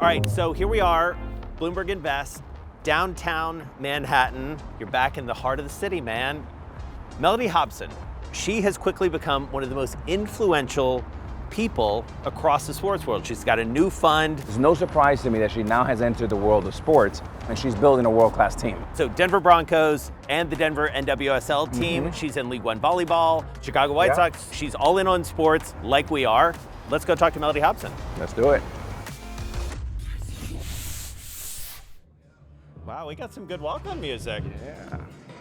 All right, so here we are, Bloomberg Invest, downtown Manhattan. You're back in the heart of the city, man. Mellody Hobson, she has quickly become one of the most influential people across the sports world. She's got a new fund. It's no surprise to me that she now has entered the world of sports and she's building a world-class team. So Denver Broncos and the Denver NWSL team. She's in League One volleyball, Chicago White Sox. She's all in on sports like we are. Let's go talk to Mellody Hobson. Let's do it. Wow, we got some good welcome music. Yeah.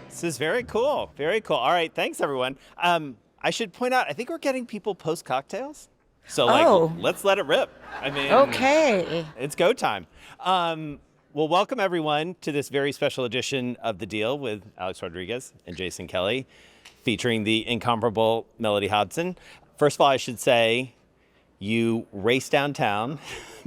This is very cool, very cool. All right, thanks everyone. I should point out, I think we're getting people post cocktails. So let's let it rip. I mean, okay. It's go time. Well, welcome everyone to this very special edition of The Deal with Alex Rodriguez and Jason Kelly, featuring the incomparable Mellody Hobson. First of all, I should say you race downtown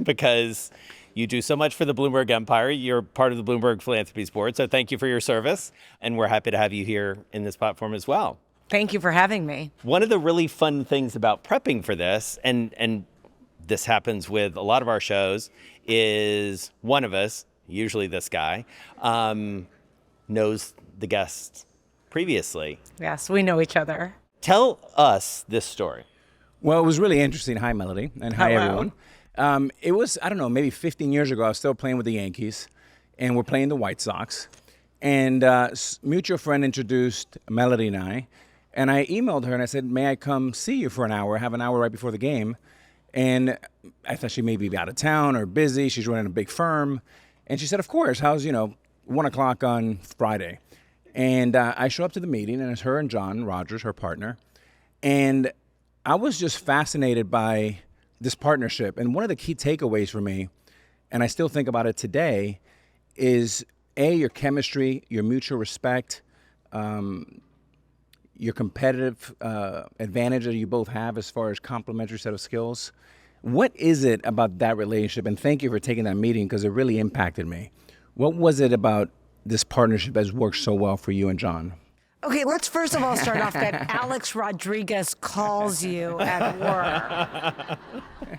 because you do so much for the Bloomberg empire. You're part of the Bloomberg Philanthropies Board, so thank you for your service, and we're happy to have you here in this platform as well. Thank you for having me. One of the really fun things about prepping for this, and this happens with a lot of our shows, is one of us, usually this guy, knows the guests previously. Yes, we know each other. Tell us this story. Well, it was really interesting. Hi, Mellody, and hi, Hello. everyone. It was, I don't know, maybe 15 years ago, I was still playing with the Yankees, and we're playing the White Sox. And mutual friend introduced Mellody and I emailed her and I said, may I come see you for an hour, have an hour right before the game? And I thought she may be out of town or busy. She's running a big firm. And she said, of course, how's, 1 o'clock on Friday? And I show up to the meeting, and it's her and John Rogers, her partner. And I was just fascinated by this partnership. And one of the key takeaways for me, and I still think about it today, is your chemistry, your mutual respect, your competitive advantage that you both have as far as complementary set of skills. What is it about that relationship? And thank you for taking that meeting because it really impacted me. What was it about this partnership that's worked so well for you and John? Okay, let's first of all start off that Alex Rodriguez calls you at work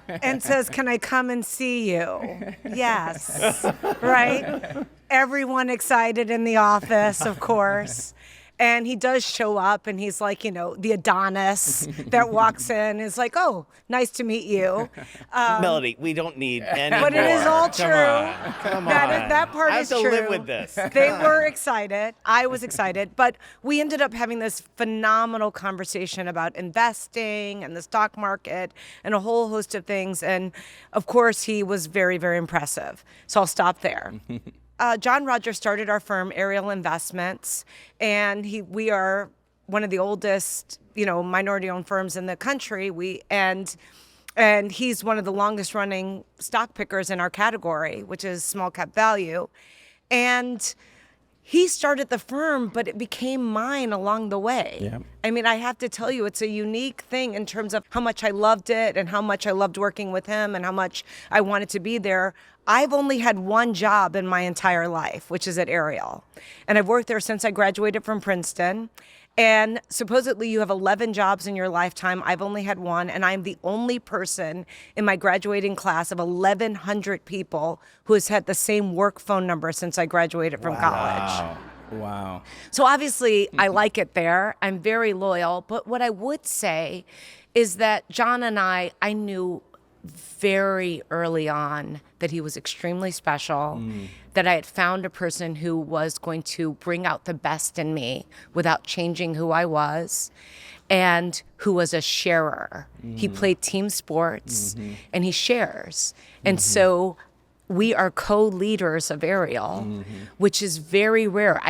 and says, can I come and see you? Yes, right? Everyone excited in the office, of course. And he does show up, and he's like, the Adonis that walks in is like, oh, nice to meet you. Mellody, we don't need any But it is all true. Come on. That part I is have true. to live with this. They were excited. I was excited. But we ended up having this phenomenal conversation about investing and the stock market and a whole host of things. And, of course, he was very, very impressive. So I'll stop there. John Rogers started our firm, Ariel Investments, and we are one of the oldest, minority-owned firms in the country. And he's one of the longest-running stock pickers in our category, which is small cap value. And he started the firm, but it became mine along the way. Yeah. I mean, I have to tell you, it's a unique thing in terms of how much I loved it and how much I loved working with him and how much I wanted to be there. I've only had one job in my entire life, which is at Ariel. And I've worked there since I graduated from Princeton. And supposedly you have 11 jobs in your lifetime. I've only had one, and I'm the only person in my graduating class of 1,100 people who has had the same work phone number since I graduated from college. Wow. So obviously I like it there. I'm very loyal. But what I would say is that John and I knew very early on that he was extremely special, that I had found a person who was going to bring out the best in me without changing who I was, and who was a sharer. He played team sports, and he shares. And so we are co-leaders of Ariel, which is very rare.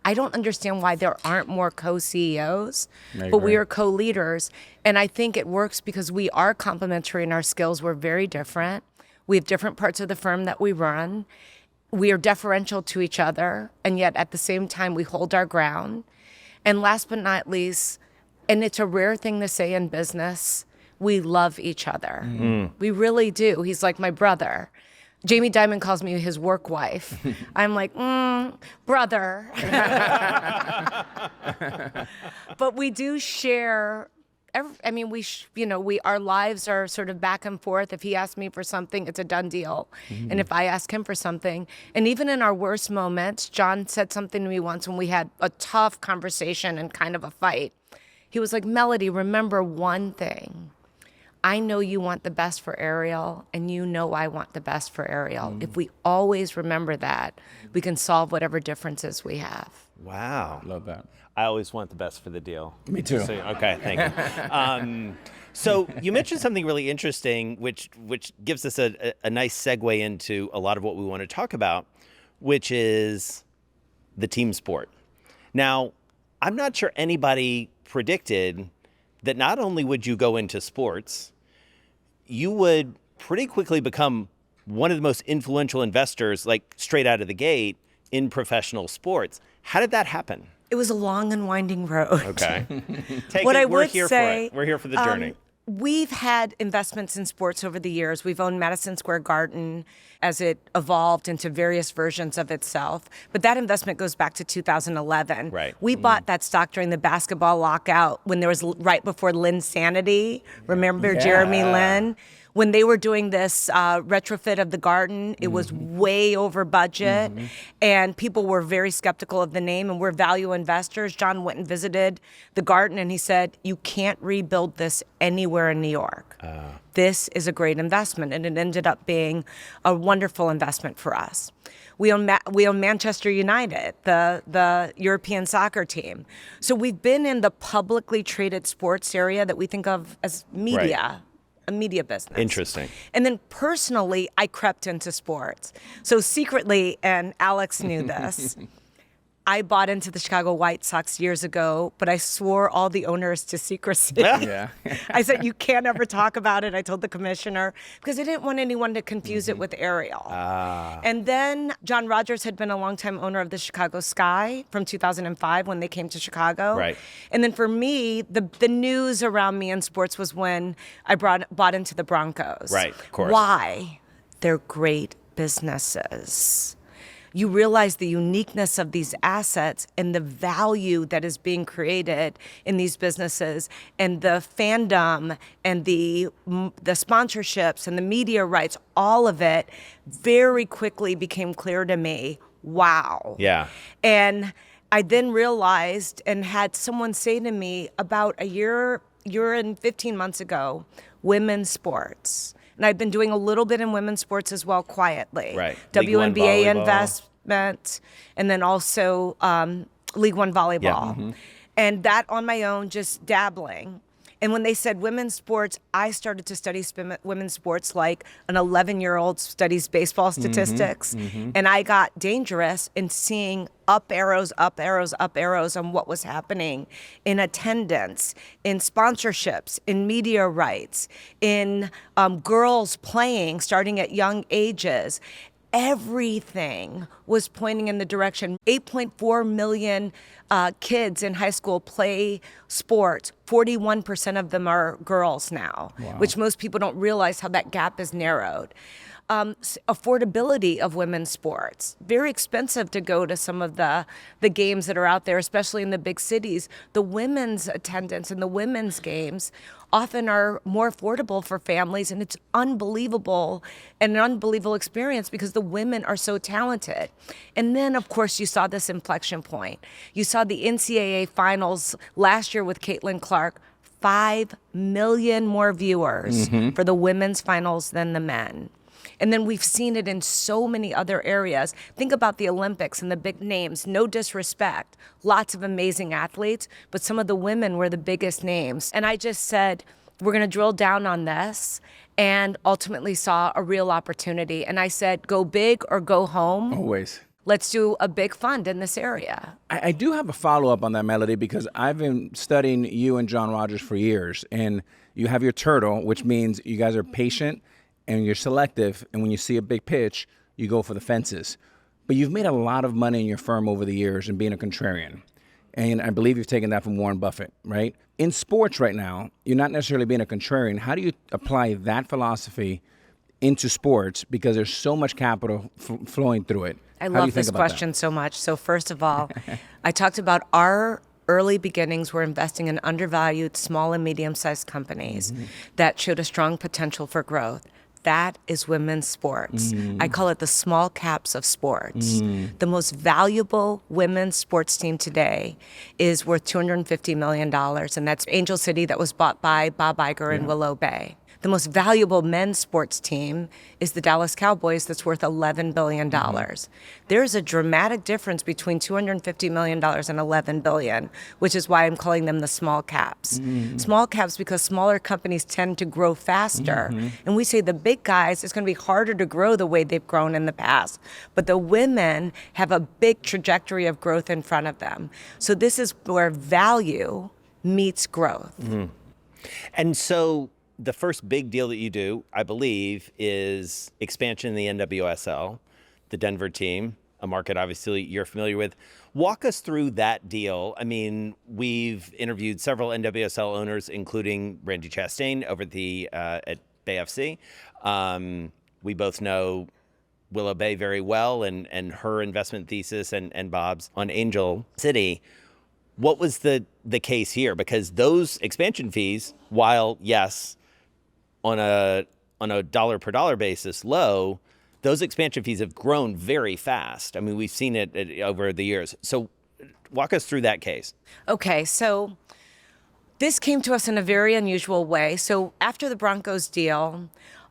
I don't understand why there aren't more co-CEOs, but we are co-leaders. And I think it works because we are complementary in our skills. We're very different. We have different parts of the firm that we run. We are deferential to each other, and yet at the same time, we hold our ground. And last but not least, and it's a rare thing to say in business, we love each other. We really do. He's like my brother. Jamie Dimon calls me his work wife. I'm like, brother. But we do share our lives are sort of back and forth. If he asks me for something, it's a done deal. And if I ask him for something, and even in our worst moments, John said something to me once when we had a tough conversation and kind of a fight. He was like, Mellody, remember one thing. I know you want the best for Ariel, and you know I want the best for Ariel. If we always remember that, we can solve whatever differences we have. Wow. Love that. I always want the best for the deal. Me too. So, okay, thank you. So you mentioned something really interesting, which gives us a nice segue into a lot of what we want to talk about, which is the team sport. Now, I'm not sure anybody predicted that not only would you go into sports, you would pretty quickly become one of the most influential investors, like straight out of the gate, in professional sports. How did that happen? It was a long and winding road. Okay. We're here for it. We're here for the journey. We've had investments in sports over the years. We've owned Madison Square Garden as it evolved into various versions of itself. But that investment goes back to 2011. Right. We bought that stock during the basketball lockout when there was right before Linsanity. Remember Jeremy Lin? When they were doing this retrofit of the garden, it was way over budget, and people were very skeptical of the name, and we're value investors. John went and visited the garden, and he said, you can't rebuild this anywhere in New York. This is a great investment, and it ended up being a wonderful investment for us. We own Manchester United, the European soccer team. So we've been in the publicly traded sports area that we think of as media. Right. A media business. Interesting. And then personally, I crept into sports. So secretly, and Alex knew this, I bought into the Chicago White Sox years ago, but I swore all the owners to secrecy. Yeah. I said, you can't ever talk about it. I told the commissioner, because I didn't want anyone to confuse it with Ariel. And then John Rogers had been a longtime owner of the Chicago Sky from 2005 when they came to Chicago. Right. And then for me, the news around me in sports was when I bought into the Broncos. Right, of course. Why? They're great businesses. You realize the uniqueness of these assets and the value that is being created in these businesses, and the fandom and the sponsorships and the media rights, all of it very quickly became clear to me. Wow. Yeah. And I then realized and had someone say to me about a year and 15 months ago, women's sports. And I've been doing a little bit in women's sports as well, quietly. Right. WNBA investment, and then also League One volleyball. Yeah. And that on my own, just dabbling. And when they said women's sports, I started to study women's sports like an 11-year-old studies baseball statistics. And I got dangerous in seeing up arrows on what was happening in attendance, in sponsorships, in media rights, in girls playing starting at young ages. Everything was pointing in the direction. 8.4 million kids in high school play sports. 41% of them are girls now, which most people don't realize how that gap is narrowed. Affordability of women's sports. Very expensive to go to some of the games that are out there, especially in the big cities. The women's attendance and the women's games often are more affordable for families, and it's unbelievable, and an unbelievable experience because the women are so talented. And then, of course, you saw this inflection point. You saw the NCAA finals last year with Caitlin Clark, 5 million more viewers for the women's finals than the men. And then we've seen it in so many other areas. Think about the Olympics and the big names. No disrespect. Lots of amazing athletes, but some of the women were the biggest names. And I just said, we're going to drill down on this, and ultimately saw a real opportunity. And I said, go big or go home. Always. Let's do a big fund in this area. I do have a follow-up on that, Mellody, because I've been studying you and John Rogers for years. And you have your turtle, which means you guys are patient and you're selective, and when you see a big pitch, you go for the fences. But you've made a lot of money in your firm over the years in being a contrarian. And I believe you've taken that from Warren Buffett, right? In sports right now, you're not necessarily being a contrarian. How do you apply that philosophy into sports, because there's so much capital flowing through it? I love this question so much. So first of all, I talked about our early beginnings were investing in undervalued small and medium-sized companies that showed a strong potential for growth. That is women's sports. I call it the small caps of sports. The most valuable women's sports team today is worth $250 million, and that's Angel City that was bought by Bob Iger and Willow Bay. The most valuable men's sports team is the Dallas Cowboys that's worth $11 billion. There's a dramatic difference between $250 million and $11 billion, which is why I'm calling them the small caps. Small caps because smaller companies tend to grow faster. And we say the big guys, it's going to be harder to grow the way they've grown in the past. But the women have a big trajectory of growth in front of them. So this is where value meets growth. And so the first big deal that you do, I believe, is expansion in the NWSL, the Denver team, a market obviously you're familiar with. Walk us through that deal. I mean, we've interviewed several NWSL owners, including Randy Chastain over at Bay FC. We both know Willow Bay very well and her investment thesis and Bob's on Angel City. What was the case here? Because those expansion fees, while yes, on a dollar per dollar basis low, those expansion fees have grown very fast. I mean, we've seen it over the years. So walk us through that case. Okay, so this came to us in a very unusual way. So after the Broncos deal,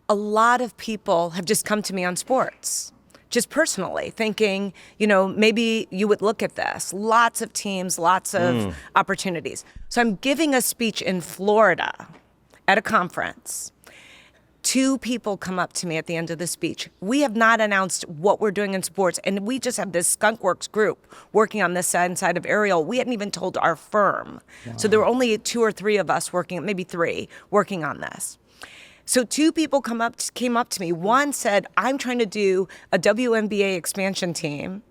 a lot of people have just come to me on sports, just personally, thinking, maybe you would look at this. Lots of teams, lots of opportunities. So I'm giving a speech in Florida at a conference. 2 people come up to me at the end of the speech. We have not announced what we're doing in sports, and we just have this skunkworks group working on this inside of Ariel. We hadn't even told our firm. Wow. So there were only 2 or 3 of us working, maybe 3, working on this. So 2 people came up to me. One said, I'm trying to do a WNBA expansion team.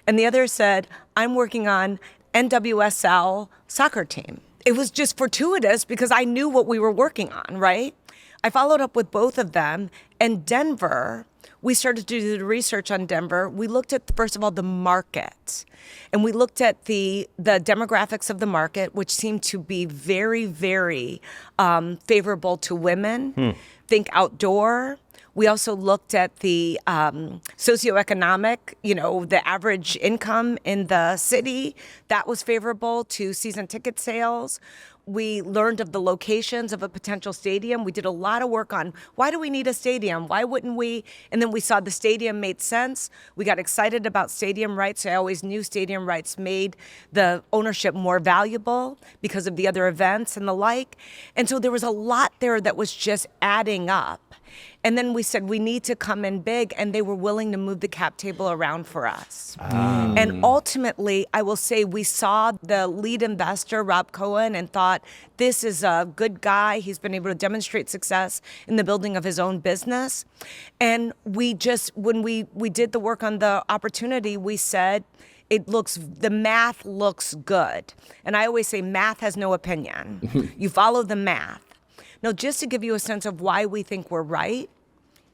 And the other said, I'm working on NWSL soccer team. It was just fortuitous because I knew what we were working on, right? I followed up with both of them. And Denver, we started to do the research on Denver. We looked at, first of all, the market. And we looked at the demographics of the market, which seemed to be very, very favorable to women. Think outdoor. We also looked at the socioeconomic, the average income in the city. That was favorable to season ticket sales. We learned of the locations of a potential stadium. We did a lot of work on why do we need a stadium? Why wouldn't we? And then we saw the stadium made sense. We got excited about stadium rights. I always knew stadium rights made the ownership more valuable because of the other events and the like. And so there was a lot there that was just adding up. And then we said, we need to come in big, and they were willing to move the cap table around for us. And ultimately, I will say we saw the lead investor, Rob Cohen, and thought, this is a good guy. He's been able to demonstrate success in the building of his own business. And we just, when we did the work on the opportunity, we said, the math looks good. And I always say math has no opinion. You follow the math. Now, just to give you a sense of why we think we're right,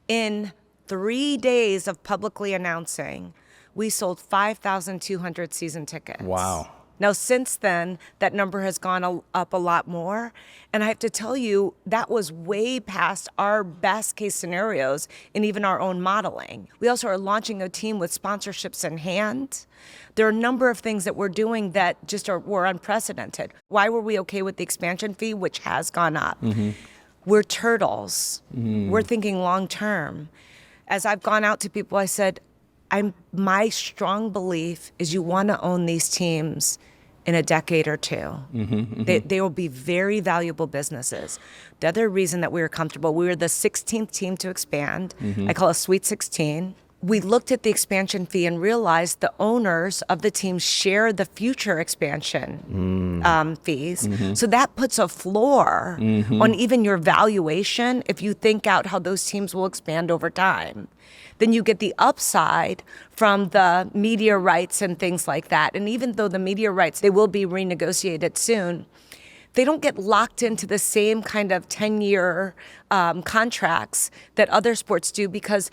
in 3 days of publicly announcing, we sold 5,200 season tickets. Wow. Now, since then, that number has gone up a lot more. And I have to tell you, that was way past our best case scenarios and even our own modeling. We also are launching a team with sponsorships in hand. There are a number of things that we're doing that just were unprecedented. Why were we okay with the expansion fee, which has gone up? We're turtles. We're thinking long term. As I've gone out to people, I said, my strong belief is you want to own these teams in a decade or 2. They will be very valuable businesses. The other reason that we were comfortable, we were the 16th team to expand. I call it Sweet 16. We looked at the expansion fee and realized the owners of the teams share the future expansion fees. So that puts a floor on even your valuation if you think out how those teams will expand over time. Then you get the upside from the media rights and things like that. And even though the media rights, they will be renegotiated soon, they don't get locked into the same kind of 10-year contracts that other sports do, because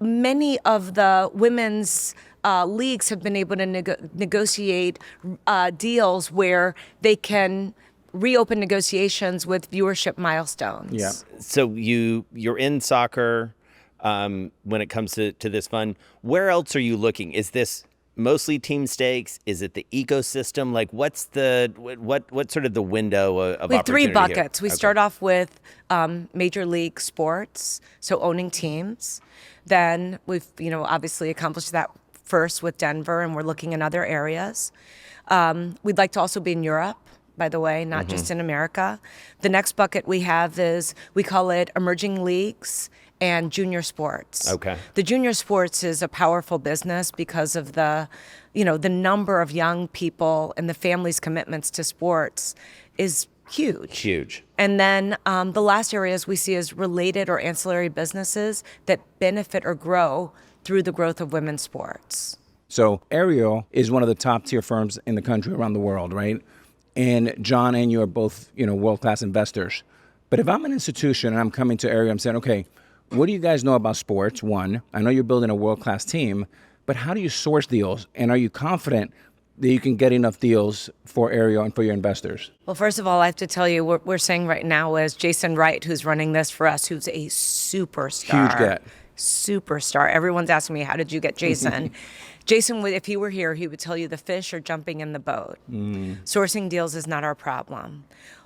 many of the women's leagues have been able to negotiate deals where they can reopen negotiations with viewership milestones. Yeah. So you're in soccer when it comes to this fund. Where else are you looking? Is this mostly team stakes? Is it the ecosystem? Like, what's sort of the window of We have three opportunity buckets. here? We start off with major league sports, so owning teams. Then we've obviously accomplished that first with Denver, and we're looking in other areas. We'd like to also be in Europe, by the way, not just in America. The next bucket we have is, we call it emerging leagues and junior sports. Okay. The junior sports is a powerful business because of the number of young people and the families' commitments to sports is huge. Huge. And then the last areas we see as related or ancillary businesses that benefit or grow through the growth of women's sports. So Ariel is one of the top tier firms in the country, around the world, right? And John and you are both, world-class investors. But if I'm an institution and I'm coming to Ariel, I'm saying, okay, what do you guys know about sports? One, I know you're building a world-class team, but how do you source deals? And are you confident that you can get enough deals for Ariel and for your investors? Well, first of all, I have to tell you, what we're saying right now is Jason Wright, who's running this for us, who's a superstar. Huge get. Superstar. Everyone's asking me, how did you get Jason? Jason, if he were here, he would tell you the fish are jumping in the boat. Sourcing deals is not our problem.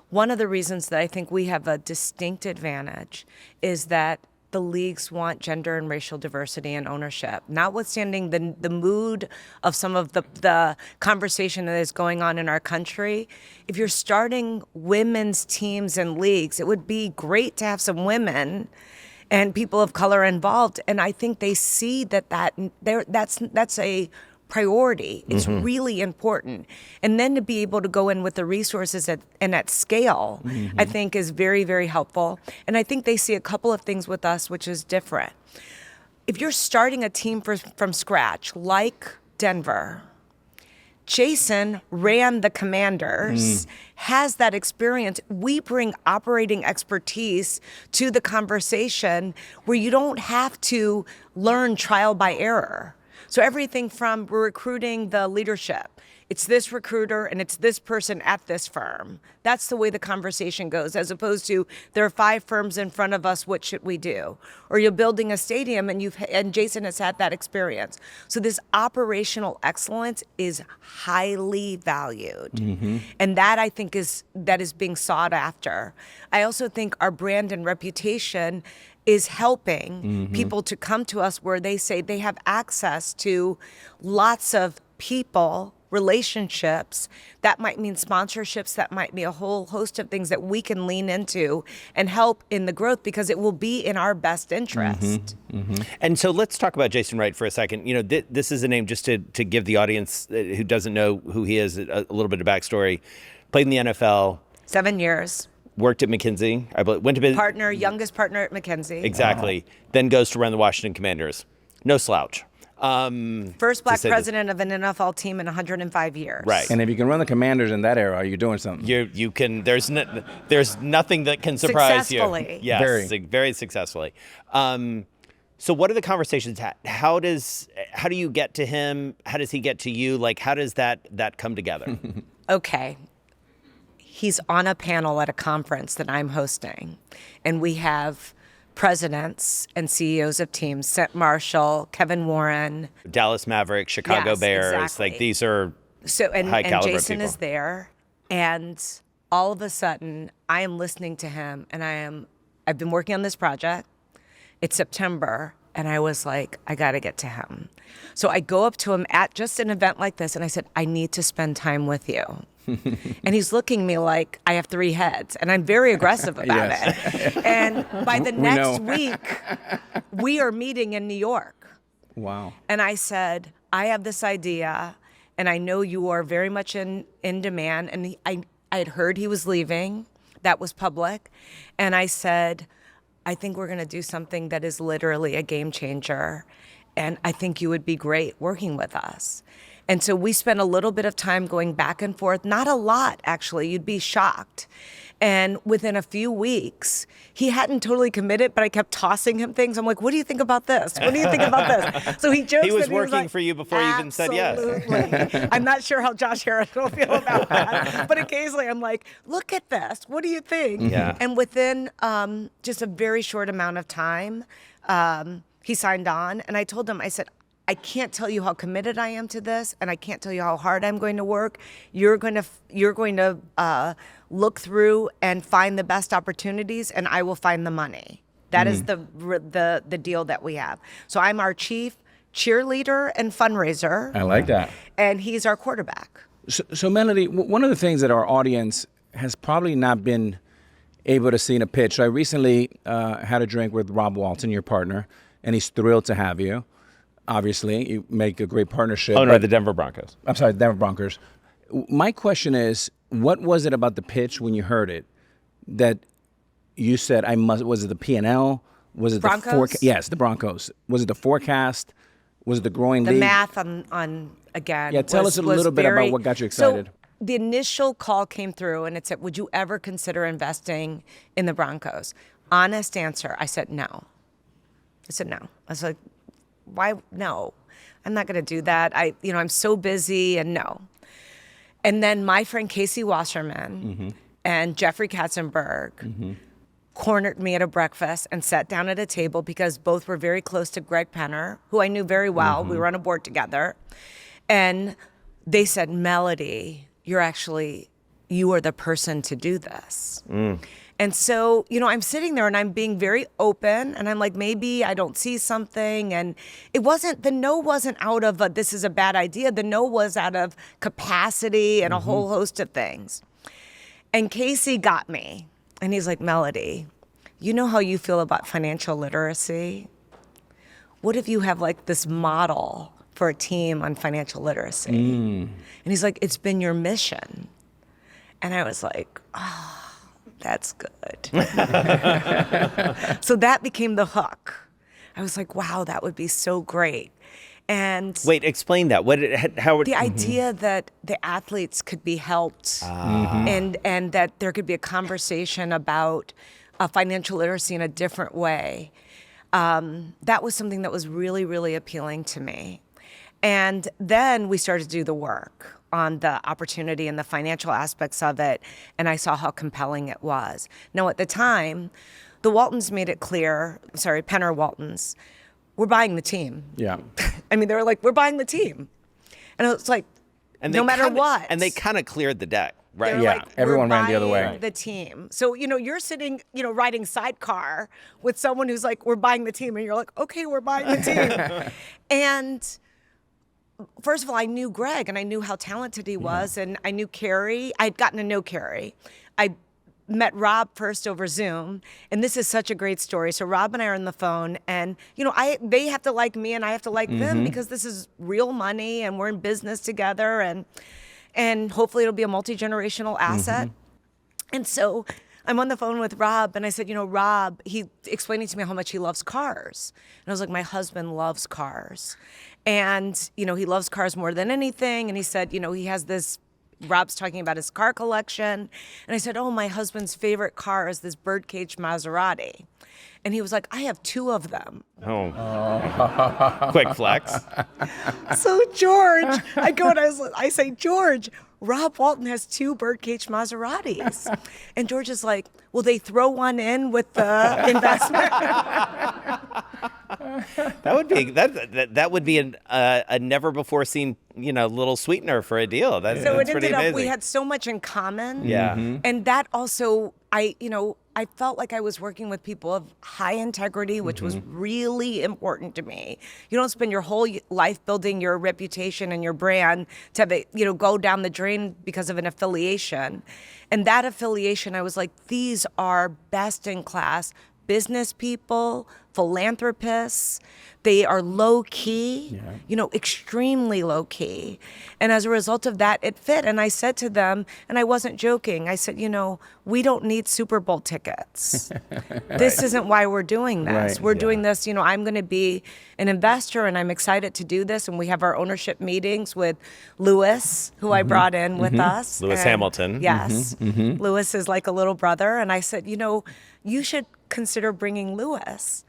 One of the reasons that I think we have a distinct advantage is that the leagues want gender and racial diversity and ownership. Notwithstanding the mood of some of the conversation that is going on in our country, if you're starting women's teams and leagues, it would be great to have some women and people of color involved. And I think they see that's a priority. It's really important. And then to be able to go in with the resources at scale, I think is very, very helpful. And I think they see a couple of things with us, which is different. If you're starting a team from scratch, like Denver, Jason ran the Commanders, has that experience. We bring operating expertise to the conversation where you don't have to learn trial by error. So everything from recruiting the leadership, it's this recruiter and it's this person at this firm. That's the way the conversation goes, as opposed to there are 5 firms in front of us, what should we do? Or you're building a stadium and Jason has had that experience. So this operational excellence is highly valued. And that I think is being sought after. I also think our brand and reputation is helping people to come to us where they say they have access to lots of people, relationships. That might mean sponsorships. That might be a whole host of things that we can lean into and help in the growth because it will be in our best interest. And so let's talk about Jason Wright for a second. This is a name, just to give the audience who doesn't know who he is a little bit of backstory. Played in the NFL. 7 years. Worked at McKinsey. I believe, went to be Youngest partner at McKinsey. Exactly. Then goes to run the Washington Commanders. No slouch. First black president of an NFL team in 105 years. Right. And if you can run the Commanders in that era, you're doing something. You can. There's nothing that can surprise Successfully. you. Yes, very successfully. So what are the conversations? How do you get to him? How does he get to you? Like, how does that come together? Okay. He's on a panel at a conference that I'm hosting, and we have presidents and CEOs of teams, Seth Marshall, Kevin Warren. Dallas Mavericks, Chicago Bears. Exactly. Like, these are and high caliber Jason people. is there, and all of a sudden I am listening to him, and I've been working on this project. It's September, and I was like, I got to get to him. So I go up to him at just an event like this, and I said, I need to spend time with you. And he's looking at me like I have 3 heads, and I'm very aggressive about it. And by the next week, we are meeting in New York. Wow. And I said, I have this idea, and I know you are very much in demand. And I had heard he was leaving. That was public. And I said, I think we're going to do something that is literally a game changer. And I think you would be great working with us. And so we spent a little bit of time going back and forth, not a lot, actually. You'd be shocked. And within a few weeks, he hadn't totally committed, but I kept tossing him things. I'm like, what do you think about this? What do you think about this? So he jokes He was that working like, for you before you even said yes. Absolutely. I'm not sure how Josh Harris will feel about that. But occasionally I'm like, look at this. What do you think? Yeah. And within just a very short amount of time, he signed on. And I told him, I said, I can't tell you how committed I am to this, and I can't tell you how hard I'm going to work. You're going to look through and find the best opportunities, and I will find the money. That is the deal that we have. So I'm our chief cheerleader and fundraiser. I like that. And he's our quarterback. So Mellody, one of the things that our audience has probably not been able to see in a pitch. So I recently had a drink with Rob Walton, your partner, and he's thrilled to have you. Obviously, you make a great partnership. Owner of the Denver Broncos. I'm sorry, Denver Broncos. My question is, what was it about the pitch when you heard it that you said, was it the P&L? Was it Broncos? the forecast? Yes, the Broncos. Was it the forecast? Was it the growing league? The math on again. Yeah, tell us a little bit about what got you excited. So the initial call came through and it said, would you ever consider investing in the Broncos? Honest answer, I said no. I was like, why? No, I'm not going to do that. I'm so busy and no. And then my friend Casey Wasserman and Jeffrey Katzenberg cornered me at a breakfast and sat down at a table because both were very close to Greg Penner, who I knew very well. We were on a board together. And they said, Mellody, you are the person to do this. And so, I'm sitting there and I'm being very open and I'm like, maybe I don't see something. And the no wasn't out of this is a bad idea. The no was out of capacity and a whole host of things. And Casey got me and he's like, Mellody, you know how you feel about financial literacy? What if you have like this model for a team on financial literacy? And he's like, it's been your mission. And I was like, oh. That's good. So that became the hook. I was like, wow, that would be so great. And wait, explain that. The idea that the athletes could be helped and that there could be a conversation about financial literacy in a different way. That was something that was really, really appealing to me. And then we started to do the work on the opportunity and the financial aspects of it, and I saw how compelling it was. Now, at the time, the Waltons made it clear, Penner Waltons, we're buying the team. Yeah. I mean, they were like, we're buying the team. And it's like, no matter what. And they kind of cleared the deck, right? Yeah, like, everyone ran the other way. we're buying the team. So, you're sitting, riding sidecar with someone who's like, we're buying the team. And you're like, okay, we're buying the team. And first of all, I knew Greg and I knew how talented he was, and I knew Carrie. I'd gotten to know Carrie. I met Rob first over Zoom, and this is such a great story. So Rob and I are on the phone, and they have to like me and I have to like them because this is real money and we're in business together, and hopefully it'll be a multi-generational asset. And so I'm on the phone with Rob, and I said, Rob, he explaining to me how much he loves cars. And I was like, my husband loves cars. And, he loves cars more than anything. And he said, he has this, Rob's talking about his car collection. And I said, oh, my husband's favorite car is this birdcage Maserati. And he was like, I have 2 of them. Oh. Quick flex. So George, I go and I say, George, Rob Walton has 2 birdcage Maseratis. And George is like, will they throw one in with the investment? That would be a never before seen little sweetener for a deal. That's it pretty ended up amazing. we had so much in common. Yeah. And that also I felt like I was working with people of high integrity, which was really important to me. You don't spend your whole life building your reputation and your brand to have it, go down the drain because of an affiliation. And that affiliation, I was like, these are best in class business people, philanthropists. They are low key, extremely low key. And as a result of that, it fit. And I said to them, and I wasn't joking, I said, we don't need Super Bowl tickets. This isn't why we're doing this. Right. We're doing this, I'm going to be an investor and I'm excited to do this. And we have our ownership meetings with Lewis, who I brought in with us. Lewis And Hamilton. Yes. Lewis is like a little brother. And I said, you should consider bringing Lewis.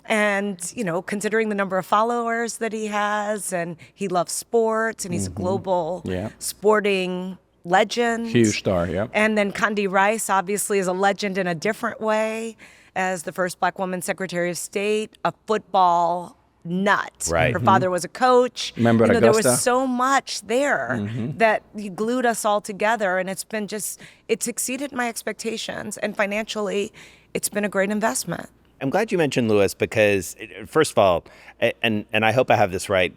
And, considering the number of followers that he has, and he loves sports, and he's a global sporting legend. Huge star, yeah. And then Condi Rice, obviously, is a legend in a different way as the first Black woman Secretary of State, a football nut. Right. Her father was a coach. Remember at there Augusta? was so much there that glued us all together, and it's been it's exceeded my expectations, and financially, it's been a great investment. I'm glad you mentioned Lewis because, first of all, and I hope I have this right,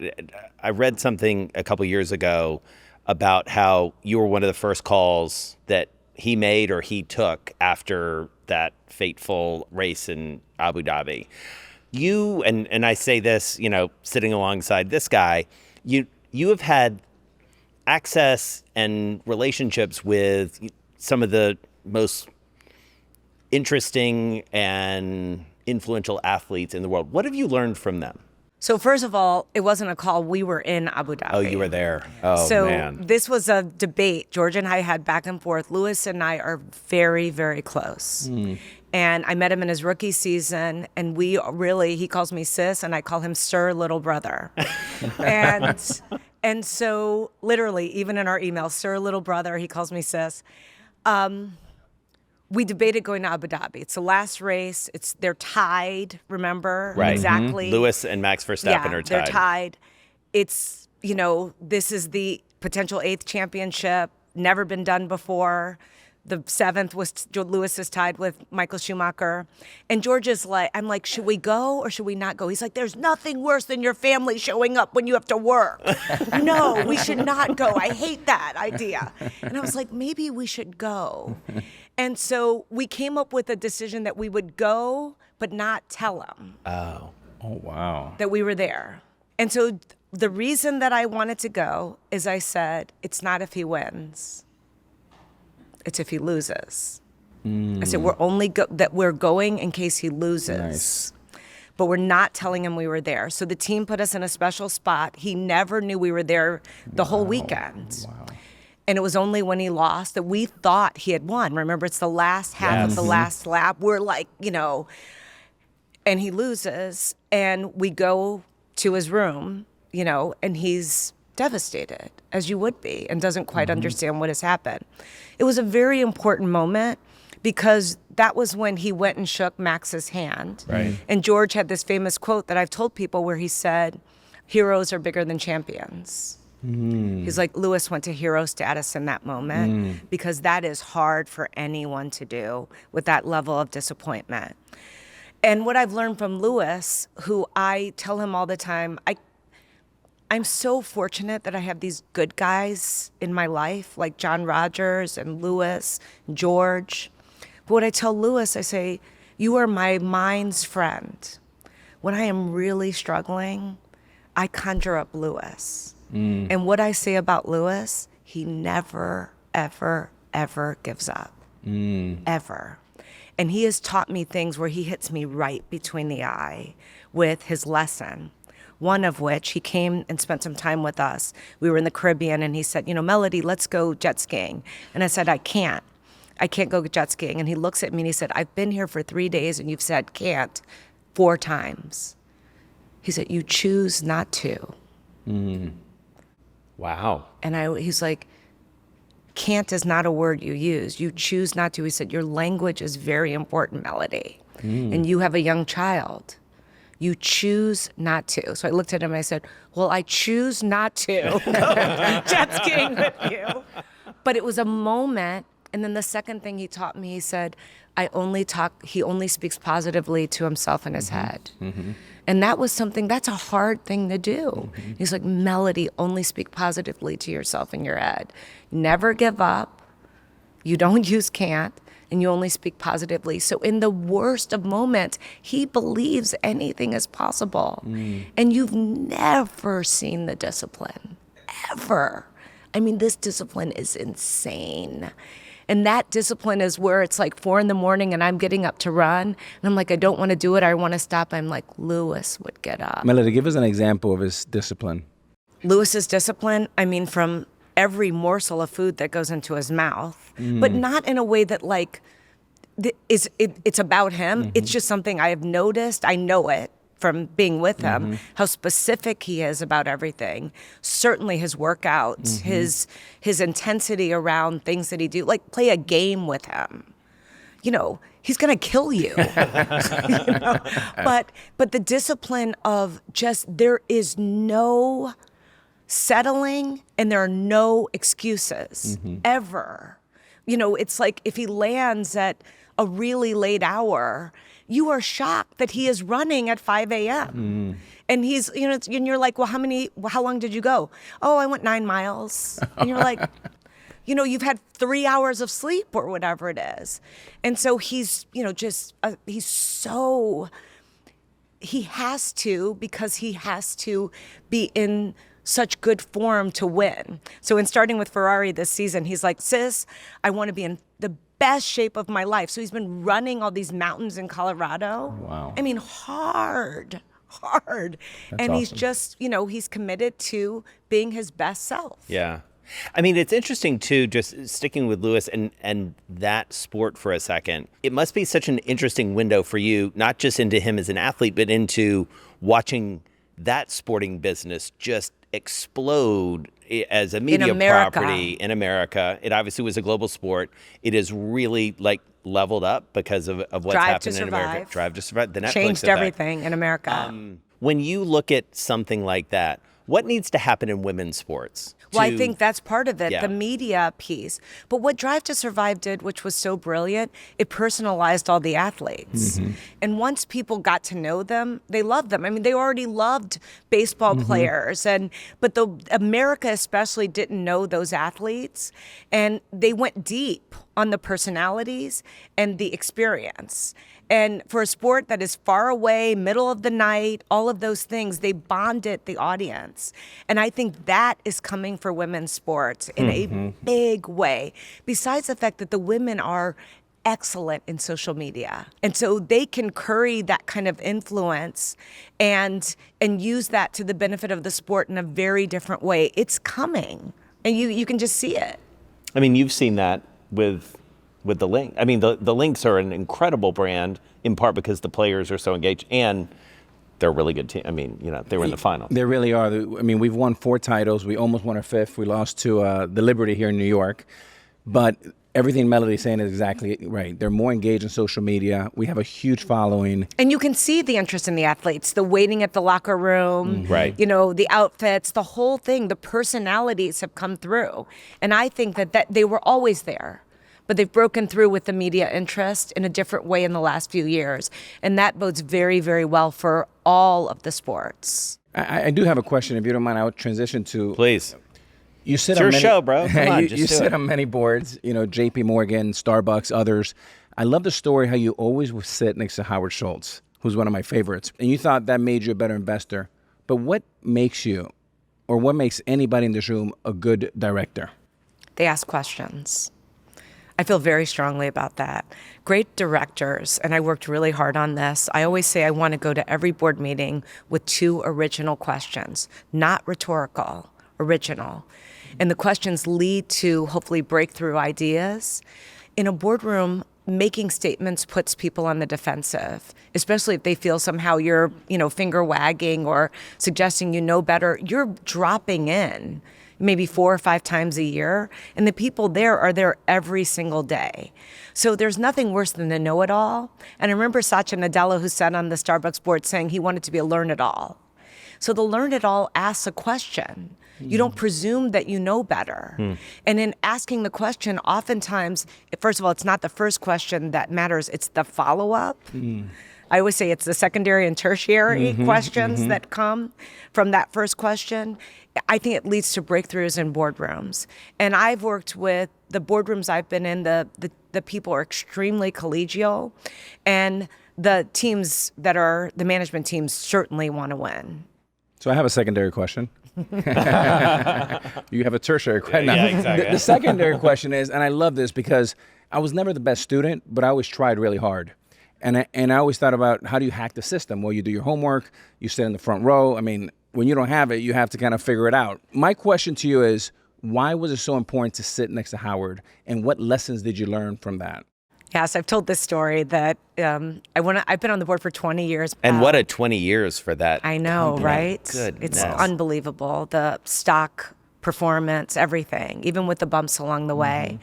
I read something a couple years ago about how you were one of the first calls that he made or he took after that fateful race in Abu Dhabi. You, and I say this, sitting alongside this guy, you have had access and relationships with some of the most interesting and influential athletes in the world. What have you learned from them? So first of all, it wasn't a call. We were in Abu Dhabi. Oh, you were there. Oh, so man. This was a debate. George and I had back and forth. Lewis and I are very, very close. And I met him in his rookie season, and he calls me sis, and I call him Sir Little Brother. and so literally, even in our email, Sir Little Brother, he calls me sis. We debated going to Abu Dhabi. It's the last race. They're tied, remember? Right. Exactly. Lewis and Max Verstappen are tied. They're tied. It's, this is the potential 8th championship, never been done before. The 7th was Lewis is tied with Michael Schumacher. And George is like, I'm like, should we go or should we not go? He's like, there's nothing worse than your family showing up when you have to work. No, we should not go. I hate that idea. And I was like, maybe we should go. And so we came up with a decision that we would go, but not tell him. Oh, wow. That we were there. And so the reason that I wanted to go is I said, it's not if he wins. It's if he loses. I said, we're going in case he loses. Nice. But we're not telling him we were there. So the team put us in a special spot. He never knew we were there the whole weekend. Wow. And it was only when he lost that we thought he had won. Remember, it's the last half of the last lap. We're like, and he loses. And we go to his room, and he's devastated, as you would be, and doesn't quite understand what has happened. It was a very important moment because that was when he went and shook Max's hand. Right. And George had this famous quote that I've told people where he said, heroes are bigger than champions. He's like, Lewis went to hero status in that moment because that is hard for anyone to do with that level of disappointment. And what I've learned from Lewis, who I tell him all the time, I'm so fortunate that I have these good guys in my life, like John Rogers and Lewis, and George. But what I tell Lewis, I say, you are my mind's friend. When I am really struggling, I conjure up Lewis. And what I say about Lewis, he never, ever, ever gives up. Ever. And he has taught me things where he hits me right between the eye with his lesson. One of which, he came and spent some time with us. We were in the Caribbean, and he said, Mellody, let's go jet skiing. And I said, I can't go jet skiing. And he looks at me and he said, I've been here for 3 days, and you've said can't 4 times. He said, you choose not to. Wow. And he's like, can't is not a word you use. You choose not to. He said, your language is very important, Mellody. And you have a young child. You choose not to. So I looked at him and I said, well, I choose not to go jet skiing with you. But it was a moment. And then the second thing he taught me, he said, he only speaks positively to himself in his head. And that was something, that's a hard thing to do. He's like, Mellody, only speak positively to yourself in your head. Never give up. You don't use can't. and you only speak positively. So in the worst of moments, he believes anything is possible. And you've never seen the discipline, ever. I mean, this discipline is insane. And that discipline is where it's like 4 a.m. and I'm getting up to run. And I'm like, I don't want to do it. I want to stop. I'm like, Lewis would get up. Mellody, give us an example of his discipline. Lewis's discipline, I mean, from every morsel of food that goes into his mouth, but not in a way that like, it's about him. It's just something I have noticed. I know it from being with him, how specific he is about everything. Certainly his workouts, his intensity around things that he do, like play a game with him. You know, he's gonna kill you. You know? But the discipline of just, there is no settling and there are no excuses ever. You know, it's like if he lands at a really late hour, you are shocked that he is running at 5 a.m. And he's, you know, and you're like, well, how long did you go? Oh, I went 9 miles. And you're like, you know, you've had 3 hours of sleep or whatever it is. And so he's, you know, just, he has to, because he has to be in such good form to win. So in starting with Ferrari this season, he's like, sis, I want to be in the best shape of my life. So he's been running all these mountains in Colorado. Wow. I mean, hard. That's and he's awesome. just, you know, he's committed to being his best self. Yeah. I mean, it's interesting, too, just sticking with Lewis and that sport for a second. It must be such an interesting window for you, not just into him as an athlete, but into watching that sporting business just explode as a media property in America. It obviously was a global sport. It is really like leveled up because of what's happened in America. Drive to Survive. The Netflix changed effect. everything in America. When you look at something like that, what needs to happen in women's sports? Well, I think that's part of it, Yeah. the media piece. But what Drive to Survive did, which was so brilliant, it personalized all the athletes. And once people got to know them, they loved them. I mean, they already loved baseball players, but America especially didn't know those athletes, and they went deep on the personalities and the experience. And for a sport that is far away, middle of the night, all of those things, they bonded the audience. And I think that is coming for women's sports in a big way, besides the fact that the women are excellent in social media. And so they can curry that kind of influence and use that to the benefit of the sport in a very different way. It's coming, and you can just see it. I mean, you've seen that with the Lynx. I mean, the Lynx are an incredible brand, in part because the players are so engaged, and they're a really good team. I mean, you know, they were in the final. They really are. I mean, we've won 4 titles. We almost won our 5th. We lost to the Liberty here in New York. But everything Mellody's saying is exactly right. They're more engaged in social media. We have a huge following. And you can see the interest in the athletes, the waiting at the locker room, Right. you know, the outfits, the whole thing, the personalities have come through. And I think that they were always there, but they've broken through with the media interest in a different way in the last few years. And that bodes very, very well for all of the sports. I do have a question. If you don't mind, I would transition to... Please. You sit It's on your many, show, bro. Come on, just you do sit it. on many boards, you know, JP Morgan, Starbucks, others. I love the story how you always would sit next to Howard Schultz, who's one of my favorites. And you thought that made you a better investor. But what makes you, or what makes anybody in this room a good director? They ask questions. I feel very strongly about that. Great directors, and I worked really hard on this. I always say I want to go to every board meeting with 2 original questions, not rhetorical, original. And the questions lead to hopefully breakthrough ideas. In a boardroom, making statements puts people on the defensive, especially if they feel somehow you're, you know, finger wagging or suggesting you know better. You're dropping in maybe 4 or 5 times a year, and the people there are there every single day. So there's nothing worse than the know-it-all. And I remember Satya Nadella, who sat on the Starbucks board, saying he wanted to be a learn-it-all. So the learn-it-all asks a question. You don't presume that you know better. And in asking the question, oftentimes, first of all, it's not the first question that matters, it's the follow-up. I always say it's the secondary and tertiary questions that come from that first question. I think it leads to breakthroughs in boardrooms. And I've worked with the boardrooms I've been in, the people are extremely collegial, and the teams that are the management teams certainly want to win. So I have a secondary question. You have a tertiary question. Yeah, exactly. The secondary question is, and I love this because I was never the best student, but I always tried really hard. And I always thought about, how do you hack the system? Well, you do your homework, you sit in the front row. I mean, when you don't have it, you have to kind of figure it out. My question to you is, why was it so important to sit next to Howard, and what lessons did you learn from that? Yes, I've told this story that I've been on the board for 20 years. And what a 20 years for that. I know, company. right? Goodness. It's unbelievable. The stock performance, everything, even with the bumps along the way.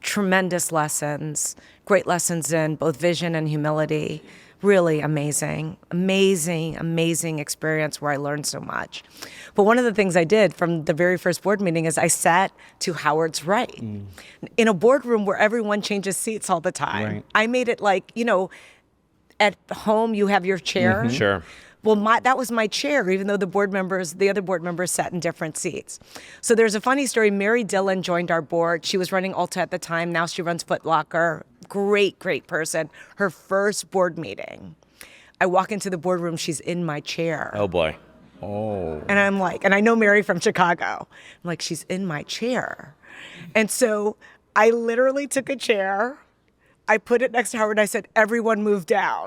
Tremendous lessons, great lessons in both vision and humility. Really amazing experience where I learned so much. But one of the things I did from the very first board meeting is I sat to Howard's right. In a boardroom where everyone changes seats all the time. Right. I made it like, at home you have your chair. Sure. Well, that was my chair, even though the other board members sat in different seats. So there's a funny story. Mary Dillon joined our board. She was running Ulta at the time. Now she runs Foot Locker. Great person. Her first board meeting. I walk into the boardroom. She's in my chair. Oh, boy. Oh. And I'm like, and I know Mary from Chicago. I'm like, she's in my chair. And so I literally took a chair. I put it next to Howard and I said, everyone move down.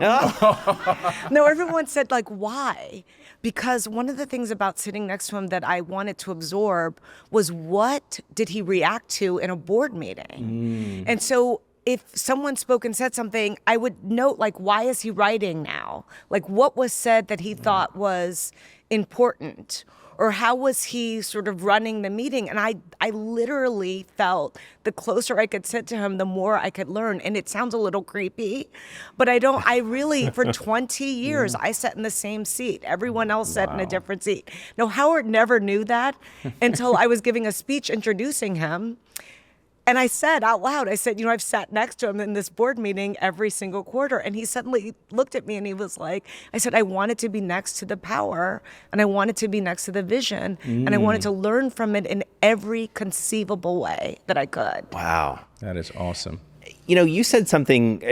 No, everyone said, like, why? Because one of the things about sitting next to him that I wanted to absorb was, what did he react to in a board meeting? And so if someone spoke and said something, I would note, like, why is he writing now? Like, what was said that he thought was important? Or how was he sort of running the meeting? And I literally felt the closer I could sit to him, the more I could learn. And it sounds a little creepy, but I really, for 20 years, I sat in the same seat. Everyone else sat in a different seat. No, Howard never knew that until I was giving a speech introducing him. And I said out loud, I said, I've sat next to him in this board meeting every single quarter. And he suddenly looked at me and he was like, I said, I wanted to be next to the power, and I wanted to be next to the vision, and I wanted to learn from it in every conceivable way that I could. Wow. That is awesome. You said something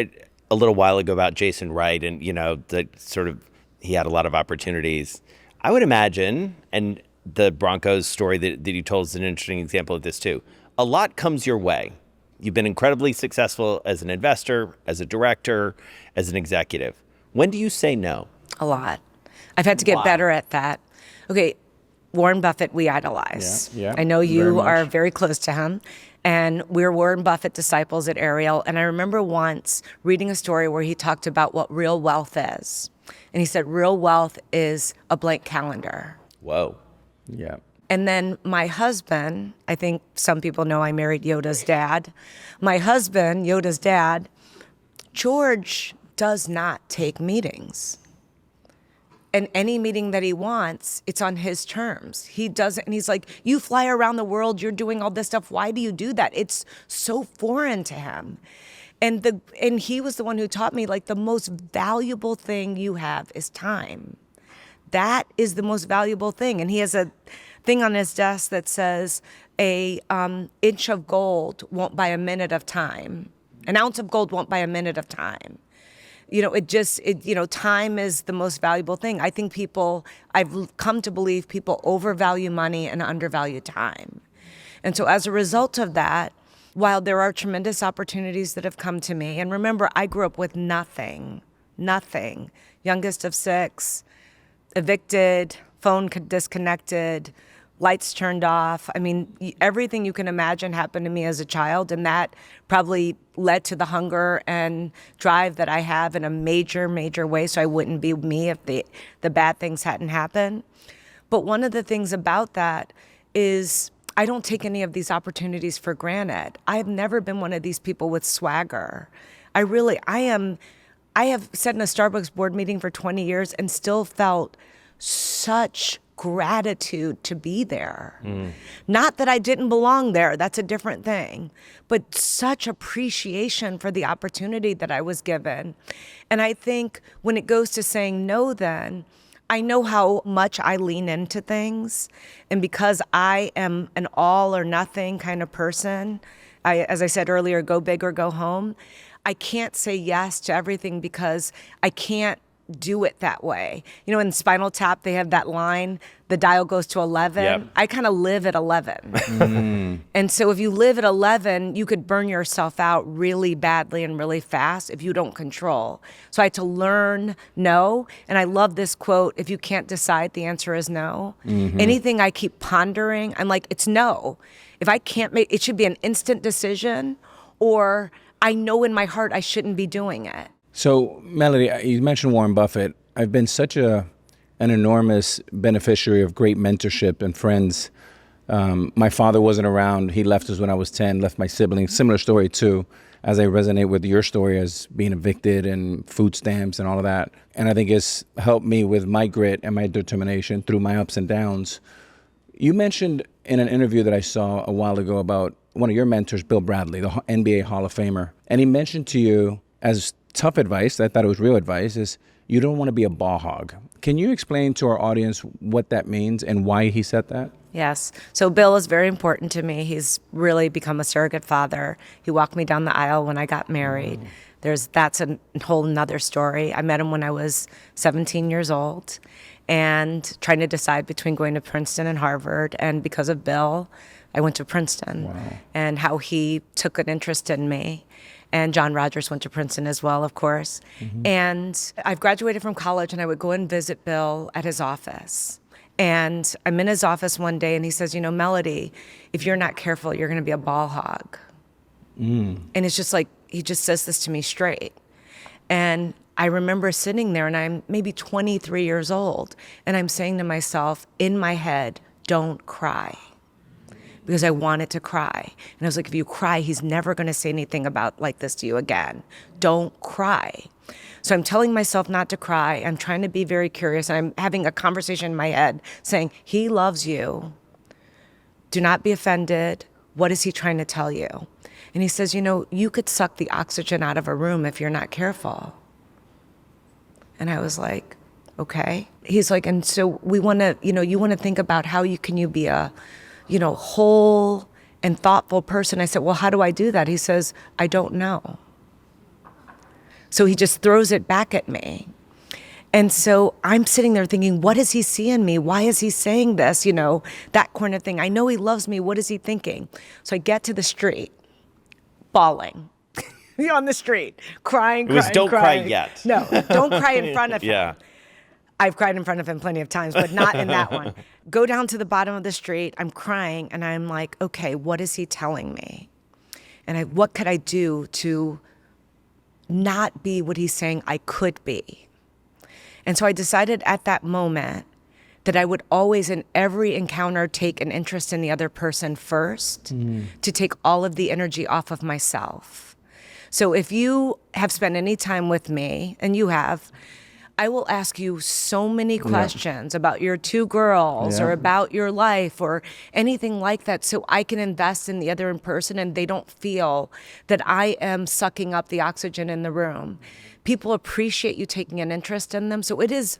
a little while ago about Jason Wright, and, that sort of, he had a lot of opportunities. I would imagine, and the Broncos story that you told is an interesting example of this too. A lot comes your way. You've been incredibly successful as an investor, as a director, as an executive. When do you say no? A lot. I've had to get better at that. Okay, Warren Buffett, we idolize. Yeah, I know very you much. are very close to him. And we're Warren Buffett disciples at Ariel. And I remember once reading a story where he talked about what real wealth is. And he said, real wealth is a blank calendar. Whoa. Yeah. And then my husband, I think some people know I married Yoda's dad. My husband, Yoda's dad, George does not take meetings. And any meeting that he wants, it's on his terms. He doesn't, and he's like, you fly around the world, you're doing all this stuff. Why do you do that? It's so foreign to him. And he was the one who taught me, like, the most valuable thing you have is time. That is the most valuable thing. And he has a thing on his desk that says a inch of gold won't buy a minute of time. An ounce of gold won't buy a minute of time. Time is the most valuable thing. I think I've come to believe people overvalue money and undervalue time. And so as a result of that, while there are tremendous opportunities that have come to me, and remember, I grew up with nothing, youngest of 6, evicted, phone disconnected, lights turned off. I mean, everything you can imagine happened to me as a child, and that probably led to the hunger and drive that I have in a major, major way, so I wouldn't be me if the bad things hadn't happened. But one of the things about that is I don't take any of these opportunities for granted. I have never been one of these people with swagger. I have sat in a Starbucks board meeting for 20 years and still felt such gratitude to be there. Not that I didn't belong there, that's a different thing, but such appreciation for the opportunity that I was given. And I think when it goes to saying no then, I know how much I lean into things. And because I am an all or nothing kind of person, as I said earlier, go big or go home, I can't say yes to everything because I can't do it that way. You know, in Spinal Tap, they have that line, the dial goes to 11. Yep. I kind of live at 11. And so if you live at 11, you could burn yourself out really badly and really fast if you don't control. So I had to learn no. And I love this quote, if you can't decide, the answer is no. Anything I keep pondering, I'm like, it's no. If I can't make, it should be an instant decision, or I know in my heart I shouldn't be doing it. So, Mellody, you mentioned Warren Buffett. I've been such an enormous beneficiary of great mentorship and friends. My father wasn't around. He left us when I was 10, left my siblings. Similar story, too, as I resonate with your story as being evicted and food stamps and all of that. And I think it's helped me with my grit and my determination through my ups and downs. You mentioned in an interview that I saw a while ago about one of your mentors, Bill Bradley, the NBA Hall of Famer. And he mentioned to you as tough advice, I thought it was real advice, is you don't want to be a ball hog. Can you explain to our audience what that means and why he said that? Yes. So Bill is very important to me. He's really become a surrogate father. He walked me down the aisle when I got married. That's a whole nother story. I met him when I was 17 years old and trying to decide between going to Princeton and Harvard. And because of Bill, I went to Princeton. And how he took an interest in me. And John Rogers went to Princeton as well, of course. And I've graduated from college, and I would go and visit Bill at his office. And I'm in his office one day, and he says, you know, Mellody, if you're not careful, you're going to be a ball hog. And it's just like, he just says this to me straight. And I remember sitting there, and I'm maybe 23 years old, and I'm saying to myself, in my head, don't cry. Because I wanted to cry. And I was like, if you cry, he's never going to say anything about like this to you again. Don't cry. So I'm telling myself not to cry. I'm trying to be very curious. I'm having a conversation in my head saying, he loves you. Do not be offended. What is he trying to tell you? And he says, you know, you could suck the oxygen out of a room if you're not careful. And I was like, okay. He's like, and so we want to, you know, you want to think about how you be a, you know, whole and thoughtful person. I said, well, how do I do that? He says, I don't know. So he just throws it back at me. And so I'm sitting there thinking, what does he see in me? Why is he saying this? You know, that kind of thing. I know he loves me. What is he thinking? So I get to the street, bawling. On the street, crying. Don't cry yet. No, don't cry in front of him. Yeah. I've cried in front of him plenty of times, but not in that one. Go down to the bottom of the street. I'm crying, and I'm like, okay, what is he telling me? And what could I do to not be what he's saying I could be? And so I decided at that moment that I would always, in every encounter, take an interest in the other person first to take all of the energy off of myself. So if you have spent any time with me, and you have, I will ask you so many questions about your two girls or about your life or anything like that, so I can invest in the other person and they don't feel that I am sucking up the oxygen in the room. People appreciate you taking an interest in them. So it is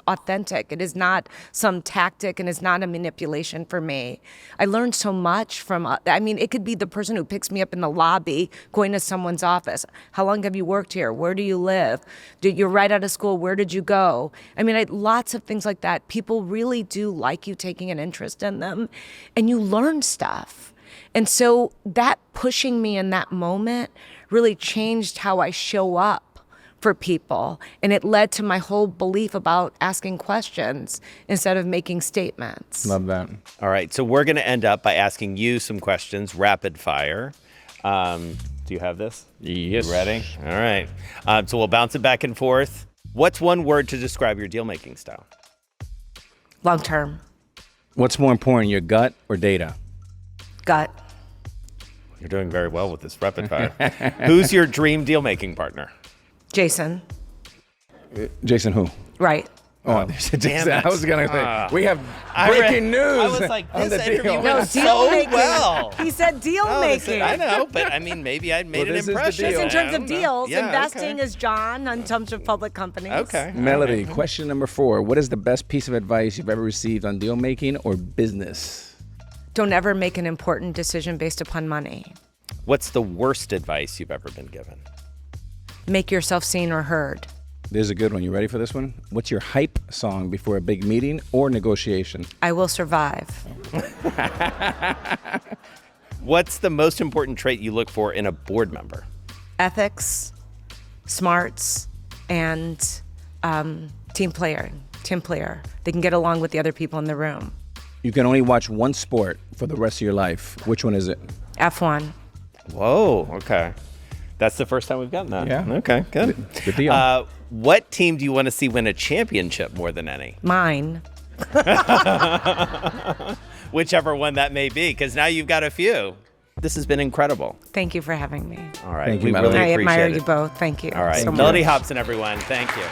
authentic. It is not some tactic, and it's not a manipulation for me. I learned so much from, it could be the person who picks me up in the lobby going to someone's office. How long have you worked here? Where do you live? You're right out of school. Where did you go? Lots of things like that. People really do like you taking an interest in them, and you learn stuff. And so that pushing me in that moment really changed how I show up for people, and it led to my whole belief about asking questions instead of making statements. Love that. All right, so we're going to end up by asking you some questions, rapid fire. Do you have this? Yes. You ready? All right. So we'll bounce it back and forth. What's one word to describe your deal-making style? Long term. What's more important, your gut or data? Gut. You're doing very well with this rapid fire. Who's your dream deal-making partner? Jason. Jason who? Right. Oh, damn it. I was going to say, we have breaking news. I was like, on this the interview deal. went so making. well. He said deal making. I know, but I mean, maybe I made an this is the impression. deal. In terms of deals, Yeah, investing okay. is John in terms of public companies. Okay. Mellody, question number 4. What is the best piece of advice you've ever received on deal making or business? Don't ever make an important decision based upon money. What's the worst advice you've ever been given? Make yourself seen or heard. There's a good one. You ready for this one? What's your hype song before a big meeting or negotiation? I will survive. What's the most important trait you look for in a board member? Ethics, smarts, and team player. They can get along with the other people in the room. You can only watch one sport for the rest of your life. Which one is it? F1. Whoa, okay. That's the first time we've gotten that. Yeah. Okay, good. Good deal. What team do you want to see win a championship more than any? Mine. Whichever one that may be, because now you've got a few. This has been incredible. Thank you for having me. All right. Thank you, we Mellody. really I appreciate admire it. you both. Thank you. All right. so much. Mellody Hobson, everyone. Thank you.